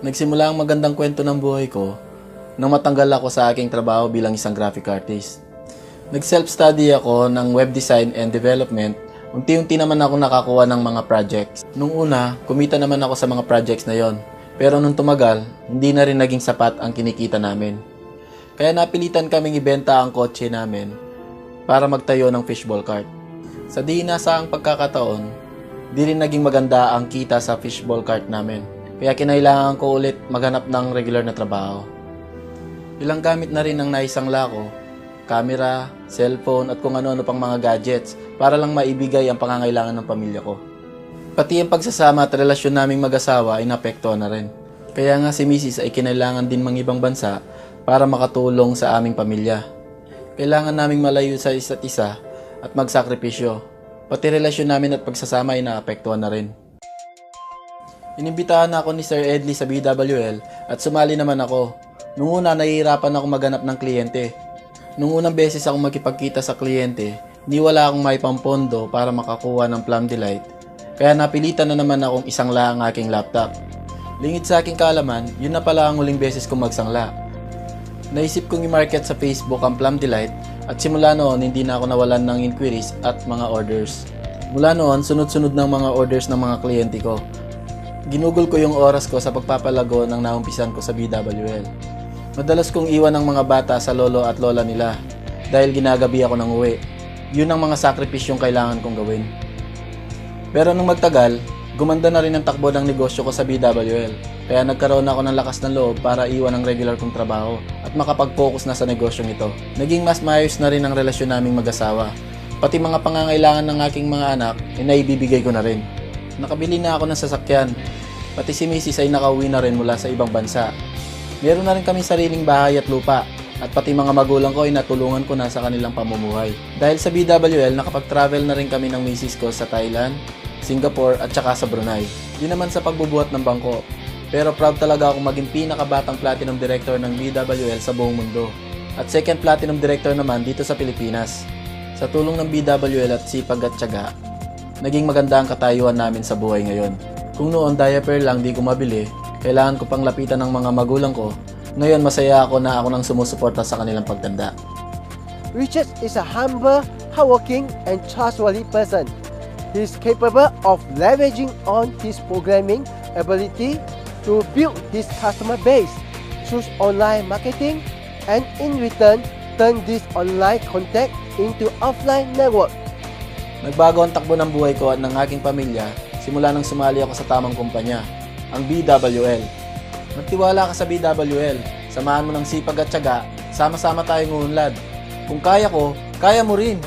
Nagsimula ang magandang kwento ng buhay ko nang matanggal ako sa aking trabaho bilang isang graphic artist. Nag-self-study ako ng web design and development. Unti-unti naman ako nakakuha ng mga projects. Nung una, kumita naman ako sa mga projects na yon. Pero nung tumagal, hindi na rin naging sapat ang kinikita namin. Kaya napilitan kaming ibenta ang kotse namin para magtayo ng fishball cart. Sa di inaasahang pagkakataon, di rin naging maganda ang kita sa fishball cart namin. Kaya kinailangan ko ulit maghanap ng regular na trabaho. Ilang gamit na rin ang naisangla ko, camera, cellphone at kung ano-ano pang mga gadgets para lang maibigay ang pangangailangan ng pamilya ko. Pati ang pagsasama at relasyon naming mag-asawa ay naapektuhan na rin. Kaya nga si Mrs. ay kinailangan din mang-ibang bansa para makatulong sa aming pamilya. Kailangan naming malayo sa isa't isa at magsakripisyo. Pati relasyon namin at pagsasama ay naapektuhan na rin. Inimbitahan ako ni Sir Edley sa BWL at sumali naman ako. Nung una, nahihirapan ako maghanap ng kliyente. Nung unang beses akong makipagkita sa kliyente, di wala akong may pampondo para makakuha ng Plum Delight. Kaya napilitan na naman akong isangla ang aking laptop. Lingid sa aking kaalaman, yun na pala ang huling beses kong magsangla. Naisip kong i-market sa Facebook ang Plum Delight at simula noon hindi na ako nawalan ng inquiries at mga orders. Mula noon, sunod-sunod ng mga orders ng mga kliyente ko. Ginugol ko yung oras ko sa pagpapalago ng naumpisan ko sa BWL. Madalas kong iwan ang mga bata sa lolo at lola nila dahil ginagabi ako ng uwi. Yun ang mga sakripisyong kailangan kong gawin. Pero nung magtagal, gumanda na rin ang takbo ng negosyo ko sa BWL. Kaya nagkaroon ako ng lakas ng loob para iwan ang regular kong trabaho at makapag-focus na sa negosyong ito. Naging mas maayos na rin ang relasyon naming mag-asawa. Pati mga pangangailangan ng aking mga anak ay naibibigay ko na rin. Nakabili na ako ng sasakyan. Pati si Mrs. ay nakauwi na rin mula sa ibang bansa. Meron na rin kami sariling bahay at lupa. At pati mga magulang ko ay natulungan ko na sa kanilang pamumuhay. Dahil sa BWL, nakapag-travel na rin kami ng misis ko sa Thailand, Singapore at saka sa Brunei. Di naman sa pagbubuhat ng bangko. Pero proud talaga akong maging pinakabatang platinum director ng BWL sa buong mundo. At second platinum director naman dito sa Pilipinas. Sa tulong ng BWL at sipag at tiyaga, naging maganda ang katayuan namin sa buhay ngayon. Kung noon diaper lang di ko mabili, kailangan ko pang lapitan ng mga magulang ko. Ngayon masaya ako na ako nang sumusuporta sa kanilang pagtanda. Richard is a humble, hardworking, and trustworthy person. He is capable of leveraging on his programming ability to build his customer base through online marketing and in return, turn this online contact into offline network. Nagbago ang takbo ng buhay ko at ng aking pamilya simula nang sumali ako sa tamang kumpanya, ang BWL. Magtiwala ka sa BWL, samahan mo ng sipag at tiyaga, sama-sama tayong uunlad. Kung kaya ko, kaya mo rin.